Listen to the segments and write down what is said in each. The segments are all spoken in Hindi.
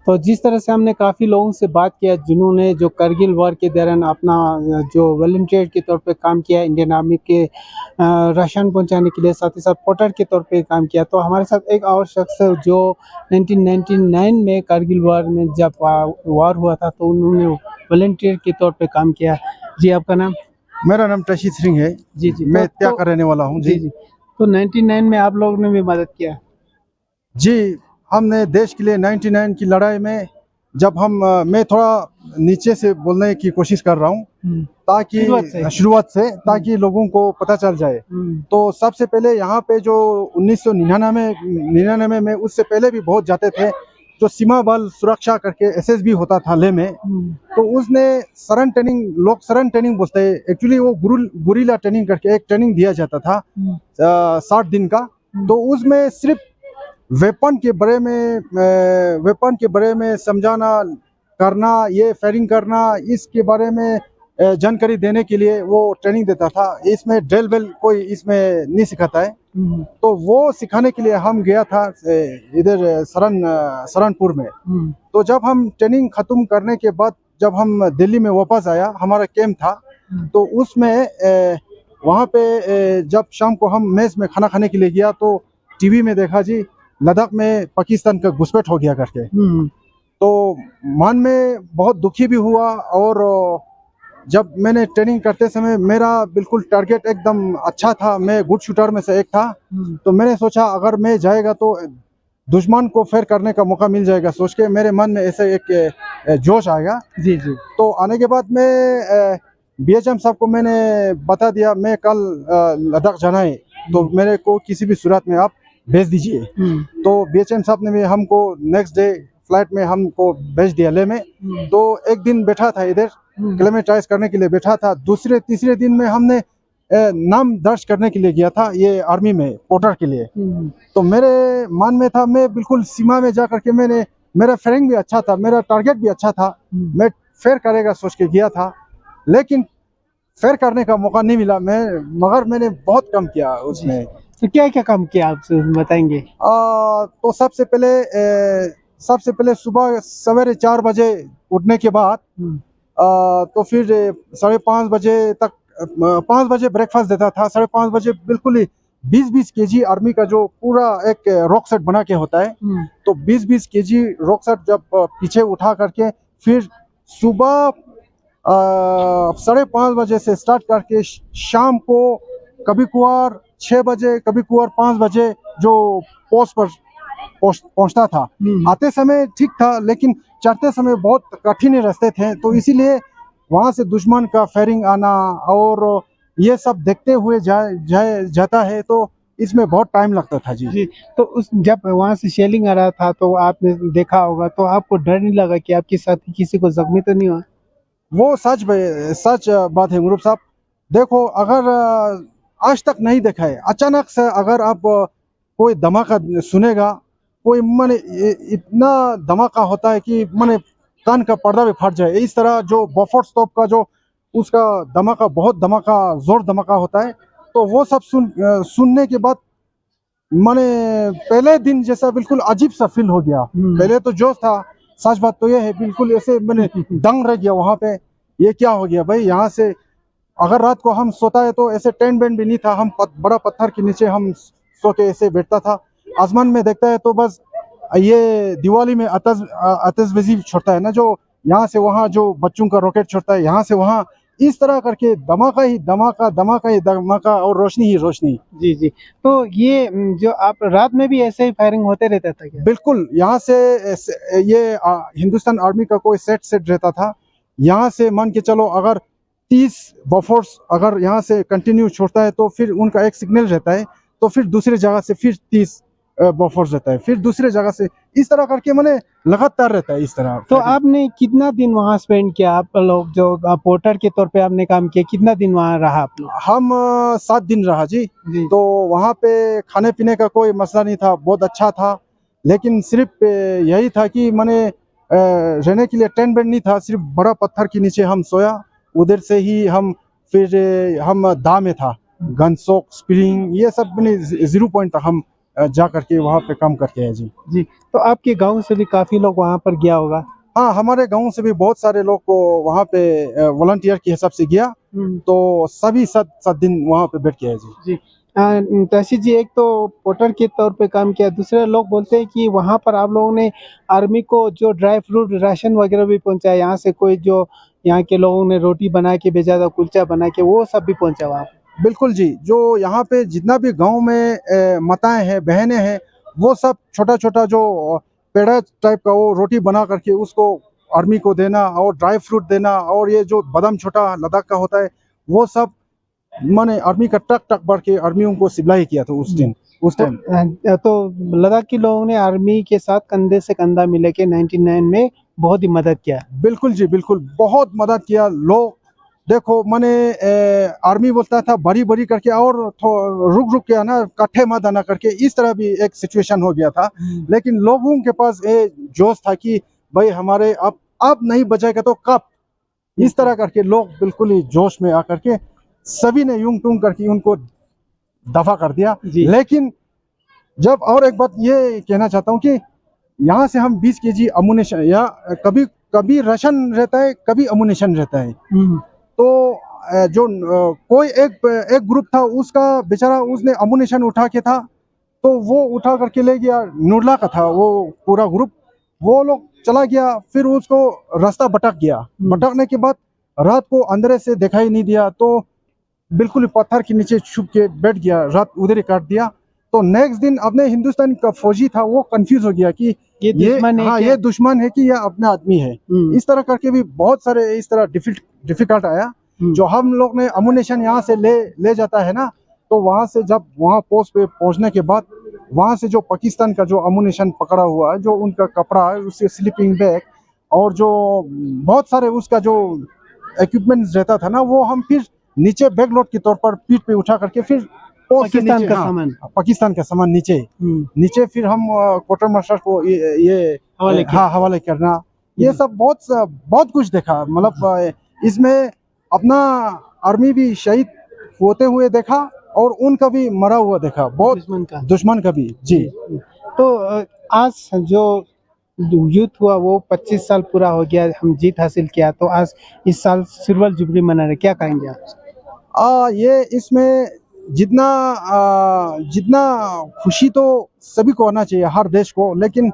तो जिस तरह से हमने काफ़ी लोगों से बात किया जिन्होंने जो करगिल वॉर के दौरान अपना जो वॉलंटियर के तौर पे काम किया इंडियन आर्मी के राशन पहुंचाने के लिए, साथ ही साथ पोर्टर के तौर पे काम किया। तो हमारे साथ एक और शख्स है जो 1999 में करगिल वॉर में जब वॉर हुआ था तो उन्होंने वॉलंटियर के तौर पे काम किया। जी, आपका नाम? मेरा नाम टशी सिंह है। जी जी। मैं त्याग का रहने वाला हूँ। जी जी। तो 99 में आप लोगों ने भी मदद किया? जी, हमने देश के लिए 99 की लड़ाई में जब मैं थोड़ा नीचे से बोलने की कोशिश कर रहा हूँ ताकि शुरुआत से ताकि लोगों को पता चल जाए। तो सबसे पहले यहाँ पे जो 1999 में उससे पहले भी बहुत जाते थे, जो सीमा बल सुरक्षा करके एसएसबी होता था ले में, तो उसने सरन ट्रेनिंग, लोग सरन ट्रेनिंग बोलते हैं, एक्चुअली वो गुरिल्ला ट्रेनिंग करके एक ट्रेनिंग दिया जाता था 60 दिन का। तो उसमें सिर्फ वेपन के बारे में समझाना करना, ये फायरिंग करना, इसके बारे में जानकारी देने के लिए वो ट्रेनिंग देता था। इसमें ड्रिल वेल कोई इसमें नहीं सिखाता है। तो वो सिखाने के लिए हम गया था इधर सहारनपुर में। तो जब हम ट्रेनिंग खत्म करने के बाद जब हम दिल्ली में वापस आया, हमारा कैंप था, तो उसमें वहाँ पे जब शाम को हम मेस में खाना खाने के लिए गया तो टीवी में देखा जी लद्दाख में पाकिस्तान का घुसपैठ हो गया करके। तो मन में बहुत दुखी भी हुआ। और जब मैंने ट्रेनिंग करते समय मेरा बिल्कुल टारगेट एकदम अच्छा था, मैं गुड शूटर में से एक था। तो मैंने सोचा अगर मैं जाएगा तो दुश्मन को फेर करने का मौका मिल जाएगा, सोच के मेरे मन में ऐसे एक जोश आएगा। जी जी। तो आने के बाद मैं बीएचएम साहब को मैंने बता दिया मैं कल लद्दाख जाना है, तो मेरे को किसी भी सूरत में आप भेज दीजिए। तो बीएचएम साहब ने भी हमको नेक्स्ट डे फ्लाइट में हमको भेज दिया ले में। तो एक दिन बैठा था इधर क्लेमेटाइज करने के लिए बैठा था। दूसरे तीसरे दिन में हमने नाम दर्ज करने के लिए गया था ये आर्मी में पोर्टर के लिए। तो मेरे मन में था मैं बिल्कुल सीमा में जा करके मेरा फेयरिंग भी अच्छा था, मेरा टारगेट भी अच्छा था, मैं फेयर करेगा सोच के गया था, लेकिन फेयर करने का मौका नहीं मिला। मगर मैंने बहुत कम किया उसमें। तो क्या क्या काम किया आप बताएंगे? तो सबसे पहले सुबह सवेरे 4 बजे उठने के बाद तो फिर 5:30 बजे तक 5 बजे ब्रेकफास्ट देता था। 5:30 बजे बिल्कुल ही 20-20 केजी आर्मी का जो पूरा एक रॉक सेट बना के होता है, तो 20-20 केजी रॉक सेट जब पीछे उठा करके फिर सुबह 5:30 बजे से स्टार्ट करके शाम को कभी कुआर 6 बजे कभी कुआर 5 बजे जो पोस्ट पर पहुंचता था। आते समय ठीक था, लेकिन चढ़ते समय बहुत कठिन रास्ते थे, तो इसीलिए वहां से दुश्मन का फायरिंग आना और ये सब देखते हुए जाता है, तो इसमें बहुत टाइम लगता था। जी। तो जब वहां से शेलिंग आ रहा था तो आपने देखा होगा, तो आपको डर नहीं लगा कि आपके साथ किसी को जख्मी तो नहीं हुआ? वो सच बात है गुरुप साहब। देखो, अगर आज तक नहीं देखा है, अचानक से अगर आप कोई धमाका सुनेगा, कोई माने इतना धमाका होता है कि माने कान का पर्दा भी फट जाए। इस तरह जो बफर स्टॉप का जो उसका धमाका, बहुत धमाका, जोर धमाका होता है। तो वो सब सुनने के बाद माने पहले दिन जैसा बिल्कुल अजीब सा फील हो गया। पहले तो जोश था, सच बात तो ये है, बिल्कुल ऐसे मैंने दंग रह गया वहां पे। ये क्या हो गया भाई? यहाँ से अगर रात को हम सोता है तो ऐसे टेंट बेंट भी नहीं था, हम बड़ा पत्थर के नीचे हम सो के ऐसे बैठता था। आसमान में देखता है तो बस ये दिवाली में आतिशबाजी छोड़ता है ना, जो यहाँ से वहाँ जो बच्चों का रॉकेट छोड़ता है यहाँ से वहाँ, इस तरह करके धमाका ही धमाका, धमाका ही धमाका और रोशनी ही रोशनी। जी जी। तो ये जो आप रात में भी ऐसे ही फायरिंग होते रहता था क्या? बिल्कुल, यहाँ से ये हिंदुस्तान आर्मी का कोई सेट रहता था। यहाँ से मान के चलो अगर 30 बफर्स अगर यहाँ से कंटिन्यू छोड़ता है तो फिर उनका एक सिग्नल रहता है, तो फिर दूसरी जगह से फिर 30 बफर्स रहता है, फिर दूसरी जगह से, इस तरह करके मैंने लगातार रहता है इस तरह। तो आपने कितना दिन वहाँ स्पेंड किया? आप लोग जो पोर्टर के तौर पे आपने काम किया, कितना दिन वहाँ रहा आप लोग? हम 7 दिन रहा जी। तो वहाँ पे खाने पीने का कोई मसला नहीं था, बहुत अच्छा था, लेकिन सिर्फ यही था कि मैंने रहने के लिए टेंट बेंट नहीं था, सिर्फ बड़ा पत्थर के नीचे हम सोया। उधर से ही हम दा में था, गनसोक स्प्रिंग ये सब 0 पॉइंट तक हम जा करके वहाँ पे काम करते हैं जी। जी, तो आपके गांव से भी काफी लोग वहां पर गया होगा। हाँ, हमारे गांव से भी बहुत सारे लोग को वहाँ पे वॉलंटियर के हिसाब से गया, तो सभी 7 दिन वहाँ पे बैठ गया है जी। जी। तहसील जी, एक तो पोर्टर के तौर पे काम किया, दूसरे लोग बोलते हैं कि वहाँ पर आप लोगों ने आर्मी को जो ड्राई फ्रूट राशन वगैरह भी पहुंचाया, यहाँ से कोई जो यहाँ के लोगों ने रोटी बना के भेजा था, कुलचा बना के, वो सब भी पहुंचा वहाँ पे। बिल्कुल जी, जो यहाँ पे जितना भी गांव में माताएं हैं, बहनें हैं, वो सब छोटा छोटा जो पेड़ा टाइप का वो रोटी बना करके उसको आर्मी को देना, और ड्राई फ्रूट देना, और ये जो बादाम छोटा लद्दाख का होता है वो सब मैंने आर्मी का ट्रक ट्रक भर के आर्मियों को सप्लाई किया था उस दिन, उस टाइम। तो लद्दाख के लोगों ने आर्मी के साथ कंधे से कंधा मिला के 99 में बहुत ही मदद किया। बिल्कुल जी, बिल्कुल बहुत मदद किया लोग। देखो मैंने आर्मी बोलता था बड़ी बड़ी करके, और रुक रुक के आना, कट्ठे मत आना करके, इस तरह भी एक सिचुएशन हो गया था। लेकिन लोगों के पास ये जोश था कि भाई हमारे अब नहीं बचेगा तो कब, इस तरह करके लोग बिल्कुल ही जोश में आकर के सभी ने यूं टूं करके उनको दफा कर दिया। लेकिन जब, और एक बात ये कहना चाहता हूँ कि यहाँ से हम 20 केजी अमुनेशन, या कभी कभी राशन रहता है, कभी अमुनेशन रहता है, तो जो कोई एक ग्रुप था उसका बेचारा, उसने अमुनेशन उठा के था, तो वो उठा करके ले गया, नूरला का था वो पूरा ग्रुप, वो लोग चला गया, फिर उसको रास्ता भटक गया। भटकने के बाद रात को अंधेरे से दिखाई नहीं दिया, तो बिल्कुल पत्थर के नीचे छुप के बैठ गया, रात उधर ही काट दिया। तो नेक्स्ट दिन अपने हिंदुस्तान का फौजी था, वो कंफ्यूज हो गया कि ये दुश्मन है कि यह अपना आदमी है। इस तरह करके भी बहुत सारे इस तरह डिफिकल्ट आया। जो हम लोग ने अमुनेशन यहाँ से ले जाता है ना, तो वहां से जब वहां पोस्ट पे पहुंचने के बाद, वहां से जो पाकिस्तान का जो अमुनेशन पकड़ा हुआ है, जो उनका कपड़ा है, उससे स्लीपिंग बैग, और जो बहुत सारे उसका जो इक्विपमेंट रहता था ना, वो हम फिर नीचे बैग लोड के तौर पर पीठ पे उठा करके फिर पाकिस्तान का सामान, पाकिस्तान का सामान नीचे फिर हम क्वार्टर मास्टर को ये हवाले करना, ये सब बहुत कुछ देखा। मतलब इसमें अपना आर्मी भी शहीद होते हुए देखा, और उनका भी मरा हुआ देखा, बहुत दुश्मन का भी जी। तो आज जो युद्ध हुआ वो 25 साल पूरा हो गया, हम जीत हासिल किया, तो आज इस साल सिल्वर जुबली मना रहे, क्या कहेंगे आप? ये इसमें जितना खुशी तो सभी को आना चाहिए, हर देश को, लेकिन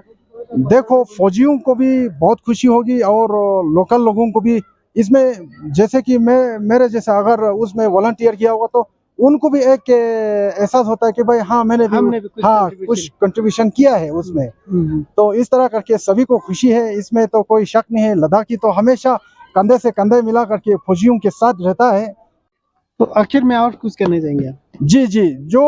देखो फौजियों को भी बहुत खुशी होगी, और लोकल लोगों को भी इसमें, जैसे कि मेरे जैसा अगर उसमें वॉलंटियर किया होगा, तो उनको भी एक एहसास होता है कि भाई हाँ हमने भी कुछ कंट्रीब्यूशन किया है उसमें। तो इस तरह करके सभी को खुशी है, इसमें तो कोई शक नहीं है। लद्दाखी तो हमेशा कंधे से कंधे मिला करके फौजियों के साथ रहता है। तो आखिर में और कुछ कहना चाहेंगे आप? जी, जो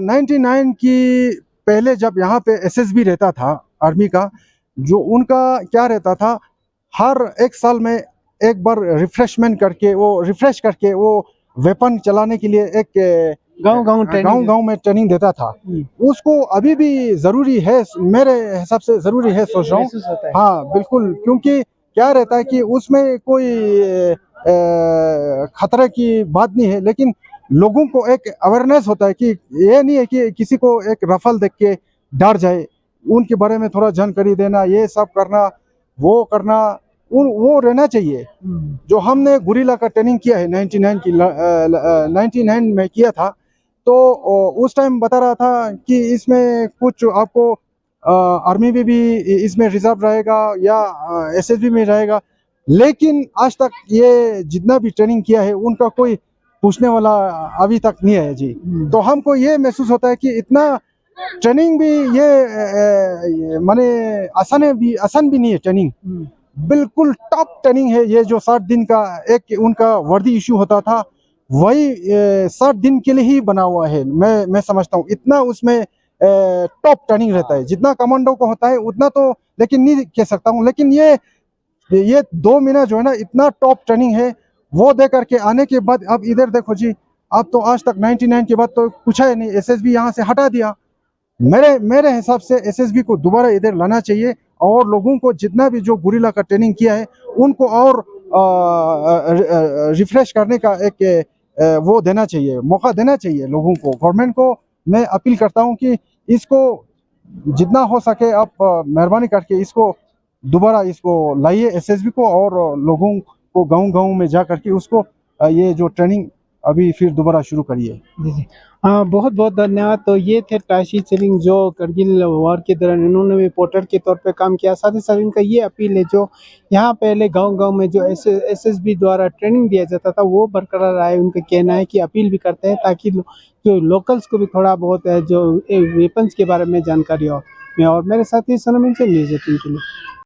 99 की पहले जब यहाँ पे एसएसबी रहता था आर्मी का, जो उनका क्या रहता था, हर एक साल में एक बार रिफ्रेश करके वो वेपन चलाने के लिए एक गांव में ट्रेनिंग देता था। उसको अभी भी जरूरी है, मेरे हिसाब से जरूरी है, सोच रहा हूँ। हाँ बिल्कुल, क्योंकि क्या रहता है कि उसमें कोई खतरे की बात नहीं है, लेकिन लोगों को एक अवेयरनेस होता है कि ये नहीं है कि किसी को एक रफल देख के डर जाए, उनके बारे में थोड़ा जानकारी देना, ये सब करना, वो करना, वो रहना चाहिए। जो हमने गुरिल्ला का ट्रेनिंग किया है 99 में किया था, तो उस टाइम बता रहा था कि इसमें कुछ आपको आर्मी में भी इसमें रिजर्व रहेगा या एसएसबी में रहेगा, लेकिन आज तक ये जितना भी ट्रेनिंग किया है उनका कोई पूछने वाला अभी तक नहीं है जी। तो हमको ये महसूस होता है कि इतना ट्रेनिंग भी ये माने आसान भी नहीं है ट्रेनिंग, बिल्कुल टॉप ट्रेनिंग है ये। जो 60 दिन का एक उनका वर्दी इशू होता था, वही 60 दिन के लिए ही बना हुआ है। मैं समझता हूँ इतना उसमें टॉप ट्रेनिंग रहता है, जितना कमांडो को होता है उतना तो लेकिन नहीं कह सकता हूँ, लेकिन ये 2 महीना जो है ना, इतना टॉप ट्रेनिंग है। वो दे करके आने के बाद अब इधर देखो जी, अब तो आज तक 99 के बाद तो पूछा ही नहीं, एसएसबी यहाँ से हटा दिया। मेरे हिसाब से एसएसबी को दोबारा इधर लाना चाहिए, और लोगों को जितना भी जो गुरिल्ला का ट्रेनिंग किया है उनको और रिफ्रेश करने का एक वो देना चाहिए, मौका देना चाहिए लोगों को। गवर्नमेंट को मैं अपील करता हूं कि इसको जितना हो सके आप मेहरबानी करके इसको दोबारा इसको लाइए एसएसबी को, और लोगों को गांव-गांव में जा करके उसको ये जो ट्रेनिंग अभी फिर दोबारा शुरू करिए। जी, जी। हाँ, बहुत-बहुत धन्यवाद। तो ये थे ताशी चिरिंग जो करगिल वॉर के दौरान इन्होंने भी पोर्टर के तौर पे काम किया। साथ ही साथ इनका ये अपील है जो यहाँ पहले गाँव-गाँव में जो एसएसबी द्वारा ट्रेनिंग दिया जाता था वो बरकरार रहा है। उनका कहना है कि अपील भी करते हैं ताकि जो लोकल्स को भी थोड़ा बहुत जो वेपन्स के बारे में जानकारी हो। मैं और मेरे साथी सनम इनसे न्यूज़ 18 के लिए।